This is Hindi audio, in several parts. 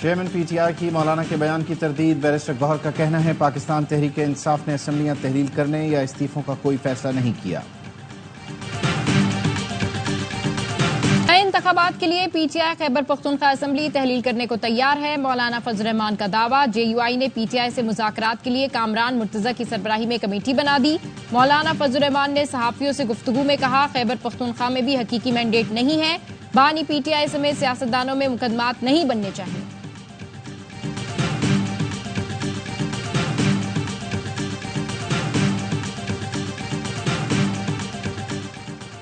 चेयरमैन पीटीआई की मौलाना के बयान की तरदीद। बैरिस्टर गौहर का कहना है पाकिस्तान तहरीक इंसाफ ने असम्बलियां तहलील करने या इस्तीफों का कोई फैसला नहीं किया। नए इंतखाबात के लिए पीटीआई खैबर पख्तूनख्वा असम्बली तहलील करने को तैयार है। मौलाना फजल रहमान का दावा। जेयूआई ने पीटीआई से मुज़ाकरात के लिए कामरान मुर्तजा की सरबराही में कमेटी बना दी। मौलाना फजल रहमान ने सहाफियों से गुफ्तगू में कहा, खैबर पख्तूनख्वा में भी हकीकी मैंडेट नहीं है। बानी पीटीआई समेत सियासतदानों में मुकदमात नहीं बनने चाहिए।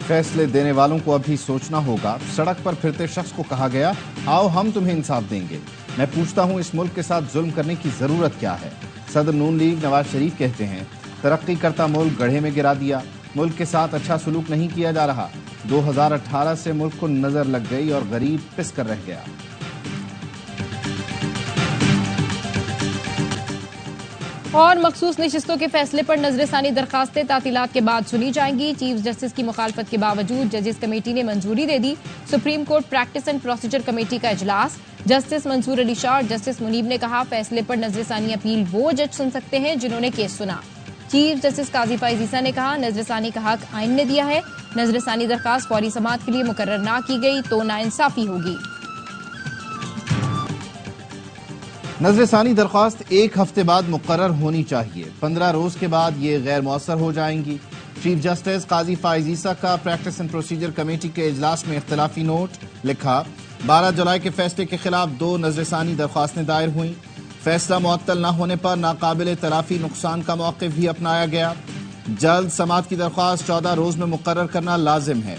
फैसले देने वालों को अभी सोचना होगा। सड़क पर फिरते शख्स को कहा गया, आओ हम तुम्हें इंसाफ देंगे। मैं पूछता हूं, इस मुल्क के साथ जुल्म करने की जरूरत क्या है? सदर नून लीग नवाज शरीफ कहते हैं, तरक्की करता मुल्क गड्ढे में गिरा दिया। मुल्क के साथ अच्छा सलूक नहीं किया जा रहा। 2018 से मुल्क को नजर लग गई और गरीब पिस कर रह गया। और मखसूस नशिस्तों के फैसले पर नजरसानी दरखास्तें तातीलात के बाद सुनी जाएंगी। चीफ जस्टिस की मुखालफत के बावजूद जजेस कमेटी ने मंजूरी दे दी। Supreme court practice and procedure committee का इजलास। जस्टिस मंसूर अली शाह और जस्टिस मुनीब ने कहा, फैसले पर नजरसानी अपील वो जज सुन सकते हैं जिन्होंने केस सुना। चीफ जस्टिस काजी फाइज ईसा ने कहा, नजरसानी का हक आइन ने दिया है। नजरसानी दरखास्त फौरी समाअत के लिए मुकर्रर ना की गई तो नाइंसाफी होगी। नजरसानी दरख्वास्त 1 हफ्ते बाद मुकर्रर होनी चाहिए। 15 रोज के बाद ये गैर मौसर हो जाएंगी। चीफ जस्टिस काजी फाइज ईसा का प्रैक्टिस एंड प्रोसीजर कमेटी के इजलास में इख्तिलाफी नोट। लिखा, 12 जुलाई के फैसले के खिलाफ 2 नजरसानी दरख्वास्तें दायर हुई। फैसला मुअत्तल न होने पर नाकाबिल तलाफी नुकसान का मौक़िफ़ भी अपनाया गया। जल्द समाअत की दरख्वास्त 14 रोज में मुकर्रर करना लाजिम है।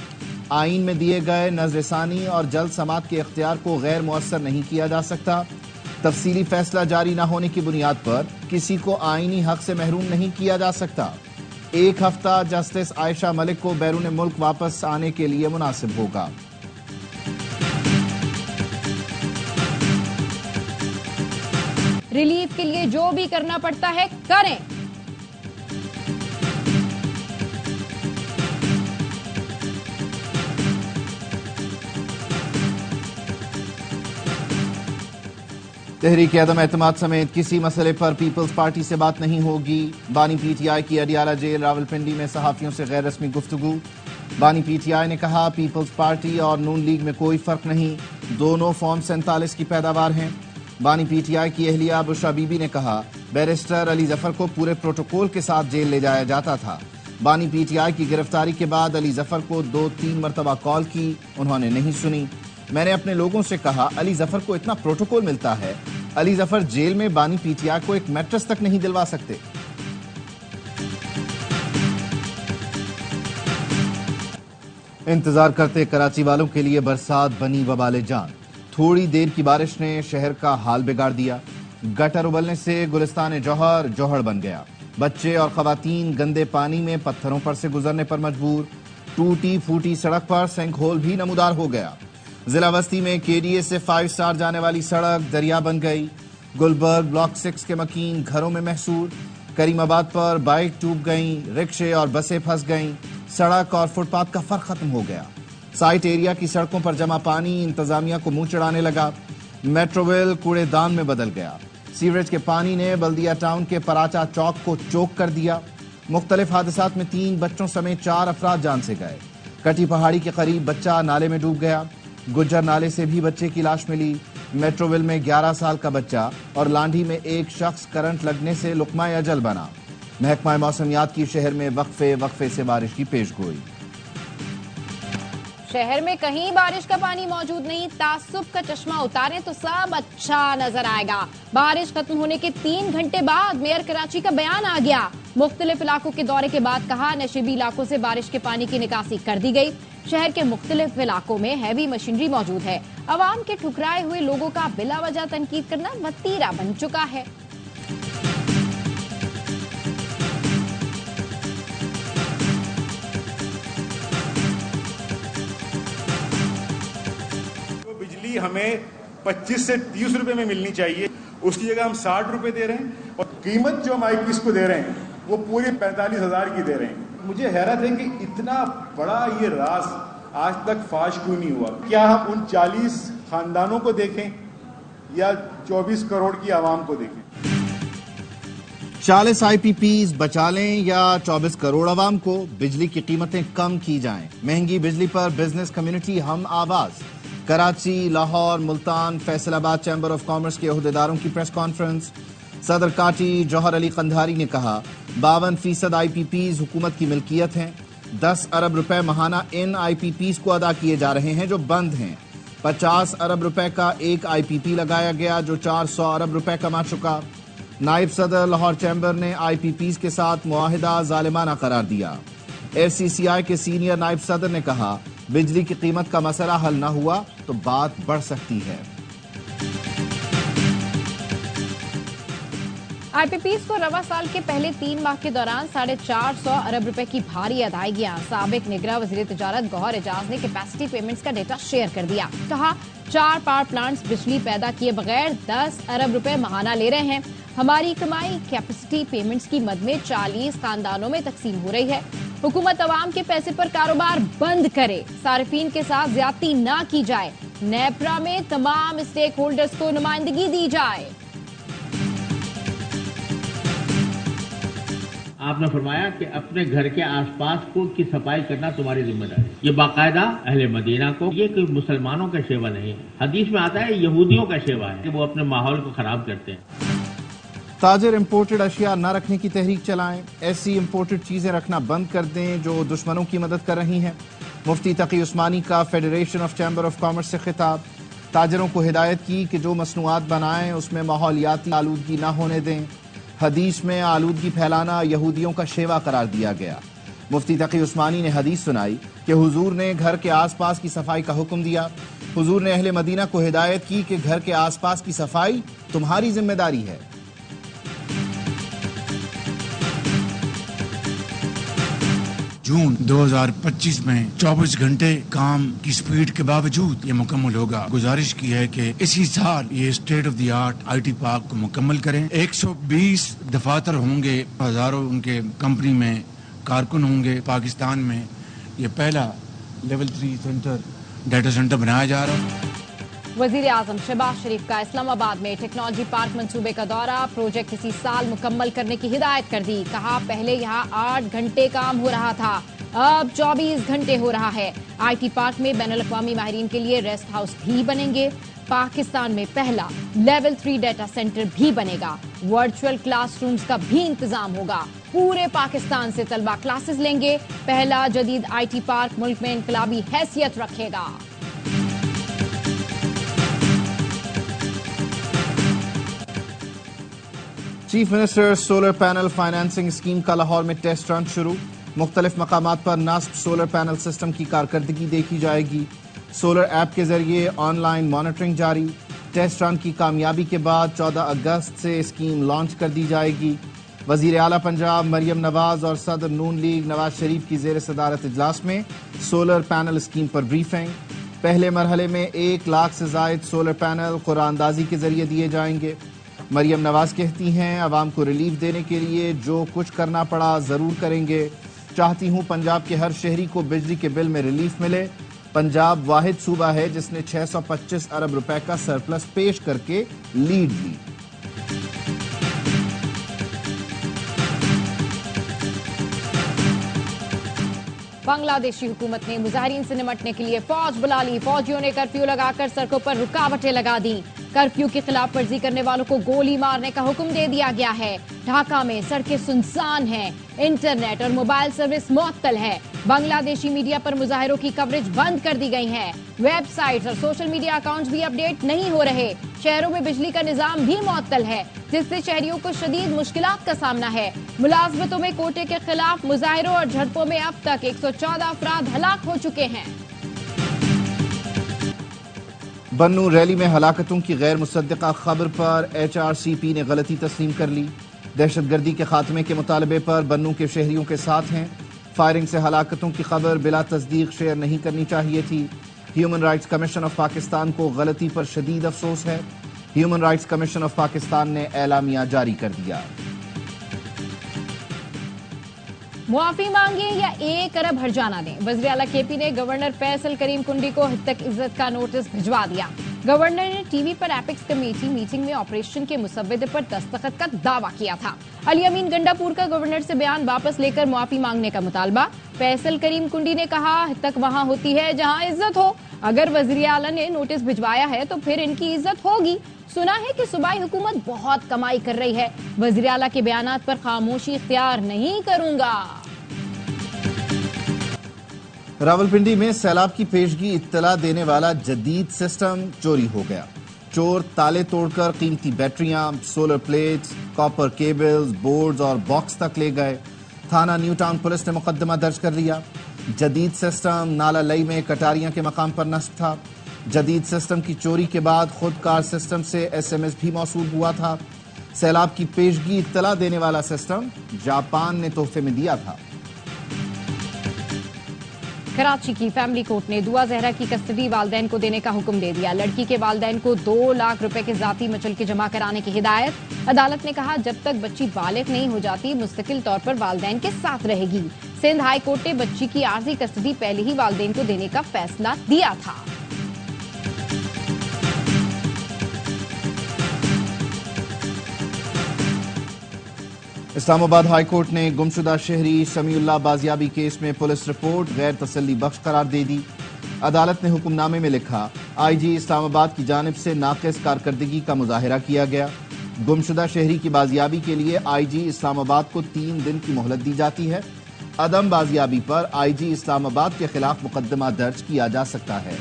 आइन में दिए गए नजरसानी और जल्द समाअत के इख्तियार को गैर मुअस्सर नहीं किया जा सकता। तफसीली फैसला जारी न होने की बुनियाद पर किसी को आईनी हक से महरूम नहीं किया जा सकता। 1 हफ्ता जस्टिस आयशा मलिक को बैरून मुल्क वापस आने के लिए मुनासिब होगा। रिलीफ के लिए जो भी करना पड़ता है करें। तहरीक अदम एतमाद समेत किसी मसले पर पीपल्स पार्टी से बात नहीं होगी। बानी पीटीआई की अडियाला जेल रावलपिंडी में सहाफियों से गैर रस्मी गुफ्तगू। बानी पीटीआई ने कहा, पीपल्स पार्टी और नून लीग में कोई फर्क नहीं, दोनों फॉर्म 47 की पैदावार हैं। बानी पीटीआई की अहलिया बुशरा बीबी ने कहा, बैरिस्टर अली जफर को पूरे प्रोटोकॉल के साथ जेल ले जाया जाता था। बानी पीटीआई की गिरफ्तारी के बाद अली जफर को 2-3 मरतबा कॉल की, उन्होंने नहीं सुनी। मैंने अपने लोगों से कहा, अली जफर को इतना प्रोटोकॉल मिलता है, अली जफर जेल में बानी पीटीआई को एक मैट्रेस तक नहीं दिलवा सकते। इंतजार करते कराची वालों के लिए बरसात बनी वबाले जान। थोड़ी देर की बारिश ने शहर का हाल बिगाड़ दिया। गटर उबलने से गुलिस्तान जौहर जौहर बन गया। बच्चे और खवातीन गंदे पानी में पत्थरों पर से गुजरने पर मजबूर। टूटी फूटी सड़क पर सिंक होल भी नमूदार हो गया। जिला बस्ती में केडीए से 5 स्टार जाने वाली सड़क दरिया बन गई। गुलबर्ग ब्लॉक 6 के मकीन घरों में महसूर। करीमाबाद पर बाइक डूब गई, रिक्शे और बसें फंस गईं। सड़क और फुटपाथ का फर्क खत्म हो गया। साइट एरिया की सड़कों पर जमा पानी इंतजामिया को मुंह चढ़ाने लगा। मेट्रोवेल कूड़ेदान में बदल गया। सीवरेज के पानी ने बल्दिया टाउन के पराचा चौक को चोक कर दिया। मुख्तलिफ हादसात में 3 बच्चों समेत 4 अफराद जान से गए। कटी पहाड़ी के करीब बच्चा नाले में डूब गया। गुज्जर नाले से भी बच्चे की लाश मिली। मेट्रोविल में 11 साल का बच्चा और लांढी में एक शख्स करंट लगने से लुकमा अजल बना। महकमा मौसमियात की शहर में वक्फे से बारिश की पेशगोई। शहर में कहीं बारिश का पानी मौजूद नहीं। तासुब का चश्मा उतारें तो सब अच्छा नजर आएगा। बारिश खत्म होने के 3 घंटे बाद मेयर कराची का बयान आ गया। मुख्तलिफ इलाकों के दौरे के बाद कहा, नशीबी इलाकों से बारिश के पानी की निकासी कर दी गई। शहर के मुख्तलिफ इलाकों में हैवी मशीनरी मौजूद है। अवाम के ठुकराए हुए लोगों का बिला वजह तनकीद करना वतीरा बन चुका है। बिजली हमें 25 से 30 रुपए में मिलनी चाहिए, उसकी जगह हम 60 रुपए दे रहे हैं और कीमत जो हम आईपीएस को दे रहे हैं वो पूरी 45,000 की दे रहे हैं। मुझे हैरत है कि इतना बड़ा ये राज आज तक फाश क्यों नहीं हुआ। क्या हम उन 40 खानदानों को देखें या 24 करोड़ की आवाम को देखें। 40 IPPs बचा लें या 24 करोड़ आवाम को, बिजली की कीमतें कम की जाएं। महंगी बिजली पर बिजनेस कम्युनिटी हम आवाज। Karachi, Lahore, Multan, Faisalabad chamber of commerce के ओहदेदारों की प्रेस कॉन्फ्रेंस। सदर काटी जौहर अली कंधारी ने कहा 52% IPPs हुकूमत की मिल्कियत हैं। 10 अरब रुपए माहाना इन IPPs को अदा किए जा रहे हैं जो बंद हैं। 50 अरब रुपए का एक IPP लगाया गया जो 400 अरब रुपए कमा चुका। नायब सदर लाहौर चैम्बर ने IPPs के साथ मुआहिदा जालिमाना करार दिया। FCCI के सीनियर नायब सदर ने कहा बिजली की कीमत का मसला हल न हुआ तो बात बढ़ सकती है। IPPs को रवा साल के पहले 3 माह के दौरान 450 अरब रुपए की भारी अदायगियां। साबिक निगरान वजीर तिजारत गौहर एजाज ने कैपेसिटी पेमेंट्स का डेटा शेयर कर दिया। कहा 4 पावर प्लांट्स बिजली पैदा किए बगैर 10 अरब रुपए माहाना ले रहे हैं। हमारी कमाई कैपेसिटी पेमेंट्स की मद में 40 खानदानों में तकसीम हो रही है। हुकूमत अवाम के पैसे पर कारोबार बंद करे, सारिफीन के साथ ज्यादती ना की जाए। नेपरा में तमाम स्टेक होल्डर्स को नुमाइंदगी दी जाए। आपने फरमाया कि अपने घर के आसपास को की सफाई करना तुम्हारी जिम्मेदारी। ये बाकायदा अहले मदीना को, ये कोई मुसलमानों का सेवा नहीं है। हदीस में आता है यहूदियों का सेवा है कि वो अपने माहौल को खराब करते हैं। ताजिर इंपोर्टेड अशिया न रखने की तहरीक चलाएं। ऐसी इंपोर्टेड चीजें रखना बंद कर दें जो दुश्मनों की मदद कर रही हैं। मुफ्ती तकी उस्मानी का federation of chamber of commerce से खिताब। ताजिरों को हिदायत की कि जो मसनूआत बनाएं उसमें माहौलियाती आलूदगी न होने दें। हदीस में आलूदगी फैलाना यहूदियों का शेवा करार दिया गया। मुफ्ती तकी उस्मानी ने हदीस सुनाई कि हुजूर ने घर के आसपास की सफाई का हुक्म दिया। हुजूर ने अहले मदीना को हिदायत की कि घर के आसपास की सफाई तुम्हारी जिम्मेदारी है। जून 2025 में 24 घंटे काम की स्पीड के बावजूद ये मुकम्मल होगा। गुजारिश की है कि इसी साल ये state of the art IT park को मुकम्मल करें। 120 दफातर होंगे, हजारों उनके कंपनी में कारकुन होंगे। पाकिस्तान में ये पहला लेवल 3 सेंटर डाटा सेंटर बनाया जा रहा है। वजीर आजम शहबाज शरीफ का इस्लामाबाद में टेक्नोलॉजी पार्क मंसूबे का दौरा। प्रोजेक्ट इसी साल मुकम्मल करने की हिदायत कर दी। कहा पहले यहाँ 8 घंटे काम हो रहा था, अब 24 घंटे हो रहा है। IT पार्क में बैनुल-अक़वामी माहिरीन के लिए रेस्ट हाउस भी बनेंगे। पाकिस्तान में पहला लेवल 3 डाटा सेंटर भी बनेगा। वर्चुअल क्लासरूम्स का भी इंतजाम होगा। पूरे पाकिस्तान से तलबा क्लासेस लेंगे। पहला जदीद IT पार्क मुल्क में इनकलाबी हैसियत रखेगा। Chief minister solar panel financing scheme का लाहौर में टेस्ट रन शुरू। मुख्तलिफ मकामात पर नस्ब सोलर पैनल सिस्टम की कारकर्दगी देखी जाएगी। सोलर ऐप के जरिए ऑनलाइन मॉनिटरिंग जारी। टेस्ट रन की कामयाबी के बाद 14 अगस्त से स्कीम लॉन्च कर दी जाएगी। वजीर आला पंजाब मरियम नवाज और सदर नून लीग नवाज शरीफ की जेर सदारत इजलास में सोलर पैनल स्कीम पर ब्रीफिंग। पहले मरहले में 1 लाख से जायद सोलर पैनल कुरानदाजी के जरिए दिए जाएंगे। मरियम नवाज कहती हैं अवाम को रिलीफ देने के लिए जो कुछ करना पड़ा जरूर करेंगे। चाहती हूं पंजाब के हर शहरी को बिजली के बिल में रिलीफ मिले। पंजाब वाहिद सूबा है जिसने 625 अरब रुपए का सरप्लस पेश करके लीड ली। बांग्लादेशी हुकूमत ने मुजाहिरीन से निपटने के लिए फौज बुला ली। फौजियों ने कर्फ्यू लगाकर सड़कों पर रुकावटें लगा दी। कर्फ्यू की खिलाफ वर्जी करने वालों को गोली मारने का हुक्म दे दिया गया है। ढाका में सड़कें सुनसान हैं, इंटरनेट और मोबाइल सर्विस मुअत्तल है। बांग्लादेशी मीडिया पर मुजाहिरों की कवरेज बंद कर दी गई है। वेबसाइट्स और सोशल मीडिया अकाउंट्स भी अपडेट नहीं हो रहे। शहरों में बिजली का निजाम भी मुअत्तल है जिससे शहरियों को शदीद मुश्किलात का सामना है। मुलाजमतों में कोटे के खिलाफ मुजाहिरों और झड़पों में अब तक 114 अफराद हलाक हो चुके हैं। बन्नू रैली में हलाकतों की गैर मुसद्दका खबर पर HRCP ने गलती तस्लीम कर ली। दहशतगर्दी के खात्मे के मुतालबे पर बन्नू के शहरियों के साथ हैं। फायरिंग से हलाकतों की खबर बिला तस्दीक शेयर नहीं करनी चाहिए थी। Human rights commission of Pakistan को गलती पर शदीद अफसोस है। Human rights commission of Pakistan ने एलामिया जारी कर दिया। मुआफी मांगे या 1 अरब हर्जाना दें, वज़ीर आला KP ने गवर्नर फैसल करीम कुंडी को हितक इज्जत का नोटिस भिजवा दिया। गवर्नर ने टीवी पर एपेक्स कमेटी मीटिंग में ऑपरेशन के मुसव्वदे पर दस्तखत का दावा किया था। अली अमीन गंडापुर का गवर्नर से बयान वापस लेकर मुआफी मांगने का मुतालबा। फैसल करीम कुंडी ने कहा, तक वहां होती है जहां इज्जत हो। अगर वजीर आला ने नोटिस भिजवाया है तो फिर इनकी इज्जत होगी। सुना है कि सूबाई हुकूमत बहुत कमाई कर रही है। वजीर आला के बयानात पर खामोशी इख्तियार नहीं करूंगा। रावलपिंडी में सैलाब की पेशगी इत्तला देने वाला जदीद सिस्टम चोरी हो गया। चोर ताले तोड़कर कीमती बैटरियां, solar plates, copper cables, boards और बॉक्स तक ले गए। थाना न्यू टाउन पुलिस ने मुकदमा दर्ज कर लिया। जदीद सिस्टम नाला लई में कटारियां के मकाम पर नस्ब था। जदीद सिस्टम की चोरी के बाद खुदकार सिस्टम से SMS भी मौसूल हुआ था। सैलाब की पेशगी इत्तला देने वाला सिस्टम जापान ने तोहफे में दिया था। कराची की फैमिली कोर्ट ने दुआ जहरा की कस्टडी वालदैन को देने का हुक्म दे दिया। लड़की के वालदैन को 2 लाख रुपए के जाती मचलके जमा कराने की हिदायत। अदालत ने कहा, जब तक बच्ची बालिग नहीं हो जाती मुस्तकिल तौर पर वालदैन के साथ रहेगी। सिंध हाई कोर्ट ने बच्ची की आर्जी कस्टडी पहले ही वालदैन को देने का फैसला दिया था। इस्लामाबाद हाई कोर्ट ने गुमशुदा शहरी समीउल्लाह बाजियाबी केस में पुलिस रिपोर्ट गैर तसल्ली बख्श करार दे दी। अदालत ने हुक्मनामे में लिखा, IG इस्लामाबाद की जानिब से नाक़िस कारकर्दगी का मुजाहिरा किया गया। गुमशुदा शहरी की बाजियाबी के लिए IG इस्लामाबाद को 3 दिन की मोहलत दी जाती है। अदम बाजियाबी पर IG इस्लामाबाद के खिलाफ मुकदमा दर्ज किया जा सकता है।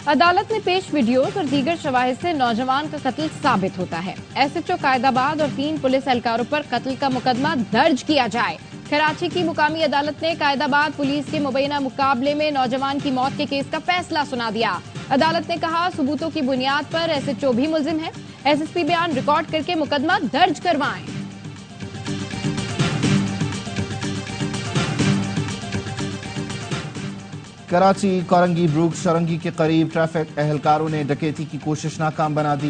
अदालत में पेश वीडियोज और दीगर शवाहिद से नौजवान का कत्ल साबित होता है। SHO कायदाबाद और 3 पुलिस एहलकारों पर कत्ल का मुकदमा दर्ज किया जाए। कराची की मुकामी अदालत ने कायदाबाद पुलिस के मुबैना मुकाबले में नौजवान की मौत के केस का फैसला सुना दिया। अदालत ने कहा, सबूतों की बुनियाद पर SHO भी मुल्जिम है। SSP बयान रिकॉर्ड करके मुकदमा दर्ज करवाएं। कराची कोरंगी ब्रूक शरंगी के करीब ट्रैफिक एहलकारों ने डकैती की कोशिश नाकाम बना दी।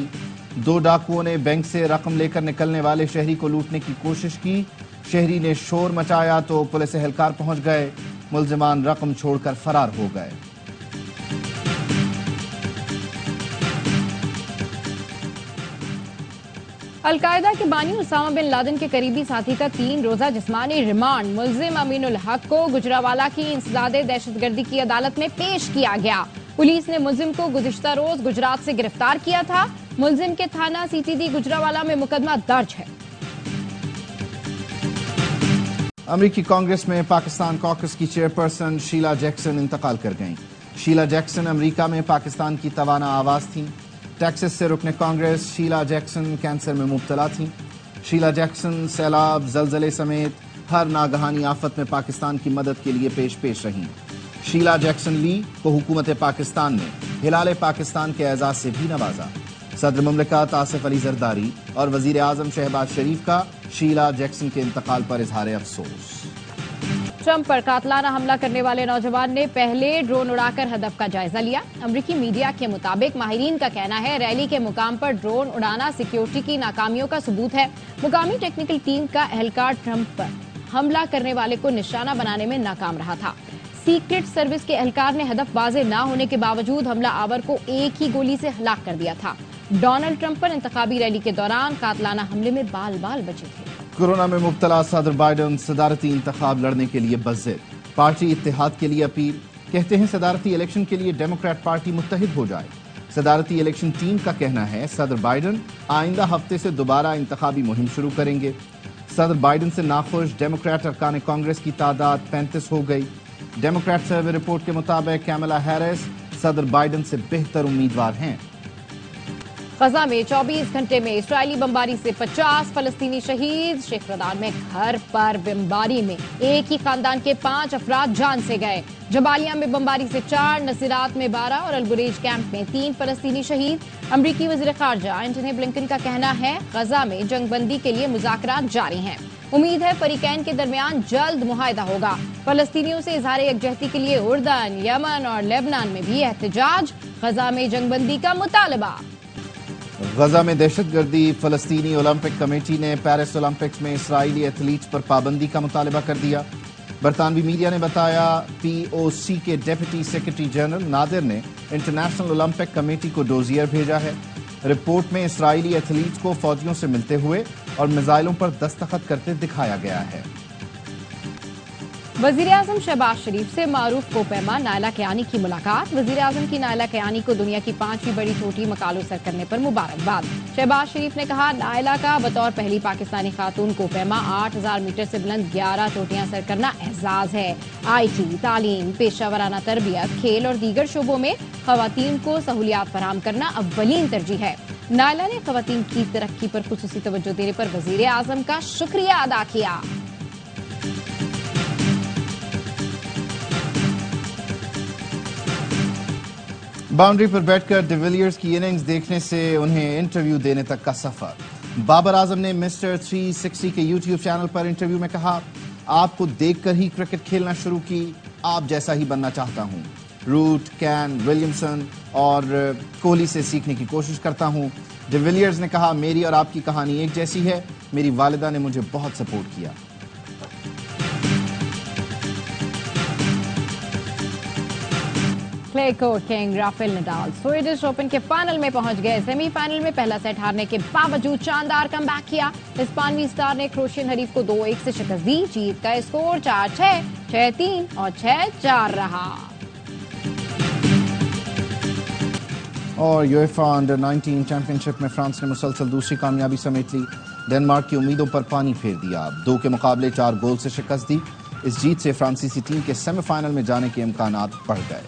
2 डाकुओं ने बैंक से रकम लेकर निकलने वाले शहरी को लूटने की कोशिश की। शहरी ने शोर मचाया तो पुलिस एहलकार पहुंच गए। मुल्जिमान रकम छोड़कर फरार हो गए। अलकायदा के बानी उसामा बिन लादेन के करीबी साथी का 3 रोजा जिस्मानी रिमांड। मुल्जिम अमीनुल हक को गुजरावाला की इंसदादे दहशतगर्दी की अदालत में पेश किया गया। पुलिस ने मुल्जिम को गुज़िश्ता रोज गुजरात से गिरफ्तार किया था। मुल्जिम के थाना CTD गुजरावाला में मुकदमा दर्ज है। अमरीकी कांग्रेस में पाकिस्तान कॉकस की चेयरपर्सन शीला जैक्सन इंतकाल कर गईं। शीला जैक्सन अमेरिका में पाकिस्तान की तवाना आवाज थीं। टेक्सास से रुकने कांग्रेस शीला जैक्सन कैंसर में मुब्तला थीं। शीला जैक्सन सैलाब, जलजले समेत हर नागहानी आफत में पाकिस्तान की मदद के लिए पेश रहीं। शीला जैक्सन ली को हुकूमत पाकिस्तान ने हिलाल पाकिस्तान के एजाज से भी नवाजा। सदर मुमलिकत आसिफ अली जरदारी और वजीर आजम शहबाज शरीफ का शीला जैक्सन के इंतकाल पर इजहार अफसोस। ट्रंप पर कातलाना हमला करने वाले नौजवान ने पहले ड्रोन उड़ाकर हदफ का जायजा लिया। अमरीकी मीडिया के मुताबिक माहिरीन का कहना है, रैली के मुकाम पर ड्रोन उड़ाना सिक्योरिटी की नाकामियों का सबूत है। मुकामी टेक्निकल टीम का एहलकार ट्रंप पर हमला करने वाले को निशाना बनाने में नाकाम रहा था। सीक्रेट सर्विस के एहलकार ने हदफ बाजे न होने के बावजूद हमला आवर को एक ही गोली से हलाक कर दिया था। डोनाल्ड ट्रंप पर इंतखाबी रैली के दौरान कातलाना हमले में बाल बाल बचे थे। कोरोना में मुब्तला सदर बाइडन सदारती इंतखाब लड़ने के लिए बज़िद। पार्टी इत्तेहाद के लिए अपील। कहते हैं सदारती इलेक्शन के लिए डेमोक्रेट पार्टी मुत्तहिद हो जाए। सदारती इलेक्शन टीम का कहना है सदर बाइडन आइंदा हफ्ते से दोबारा इंतखाबी मुहिम शुरू करेंगे। सदर बाइडन से नाखुश डेमोक्रेट अरकान कांग्रेस की तादाद 35 हो गई। डेमोक्रेट सर्वे रिपोर्ट के मुताबिक कैमला हैरिस सदर बाइडन से बेहतर उम्मीदवार हैं। गजा में 24 घंटे में इस्राएली बमबारी से 50 फलस्तीनी शहीद। शेख रदान में घर पर बमबारी में एक ही खानदान के 5 अफराद जान से गए। जबालिया में बमबारी से 4, नसीरात में 12 और अलबुरेज कैंप में 3 फलस्तीनी शहीद। अमरीकी वज़ीर ख़ारजा एंटनी ब्लिंकन का कहना है, गजा में जंगबंदी के लिए मुज़ाकरात जारी हैं। उम्मीद है फरीकैन के दरमियान जल्द मुआहदा होगा। फलस्तीनियों से इजहार यकजहती के लिए उर्दन, यमन और लेबनान में भी एहतजाज। गजा में जंगबंदी का मुतालबा। गजा में दहशतगर्दी। फलस्तीनी ओलंपिक कमेटी ने पेरिस ओलंपिक्स में इसराइली एथलीट्स पर पाबंदी का मुतालबा कर दिया। बरतानवी मीडिया ने बताया POC के डेप्यूटी सेक्रेटरी जनरल नादिर ने इंटरनेशनल ओलंपिक कमेटी को डोजियर भेजा है। रिपोर्ट में इस्राएली एथलीट्स को फौजियों से मिलते हुए और मिसाइलों पर दस्तखत करते दिखाया गया है। वजीर-ए-आज़म शहबाज शरीफ से मारूफ कोपैमा नायला कयानी की मुलाकात। वजीर-ए-आज़म की नायला कयानी को दुनिया की 5वीं बड़ी चोटी मकालू सर करने पर मुबारकबाद। शहबाज शरीफ ने कहा, नायला का बतौर पहली पाकिस्तानी खातून कोपैमा 8000 मीटर से बुलंद 11 चोटियां सर करना एजाज है। IT, तालीम, पेशावराना तरबियत, खेल और दीगर शोबों में खवातीन को सहूलियात फराहम करना अव्वलीन तरजीह है। नायला ने खवातीन की तरक्की पर खुसूसी तवज्जो देने पर वजीर-ए-आज़म का शुक्रिया अदा किया। बाउंड्री पर बैठकर डिविलियर्स की इनिंग्स देखने से उन्हें इंटरव्यू देने तक का सफर। बाबर आजम ने मिस्टर 360 के YouTube चैनल पर इंटरव्यू में कहा, आपको देखकर ही क्रिकेट खेलना शुरू की, आप जैसा ही बनना चाहता हूं। रूट, कैन, विलियमसन और कोहली से सीखने की कोशिश करता हूं। डिविलियर्स ने कहा, मेरी और आपकी कहानी एक जैसी है। मेरी वालिदा ने मुझे बहुत सपोर्ट किया। Clay court king Rafael Nadal Swedish open के फाइनल में पहुंच गए। सेमीफाइनल में पहला सेट हारने के बावजूद शानदार कमबैक किया। हिस्पानवी स्टार ने क्रोशियन हरीफ को 2-1 से शिकस्त दी। जीत का स्कोर 4-6, 6-3 और 6-4 रहा। और यूएफा अंडर 19 चैंपियनशिप में फ्रांस ने मुसलसल दूसरी कामयाबी समेट ली। डेनमार्क की उम्मीदों पर पानी फेर दिया। 2 के मुकाबले 4 गोल से शिकस्त दी। इस जीत से फ्रांसीसी टीम के सेमीफाइनल में जाने के इम्कानात बढ़ गए।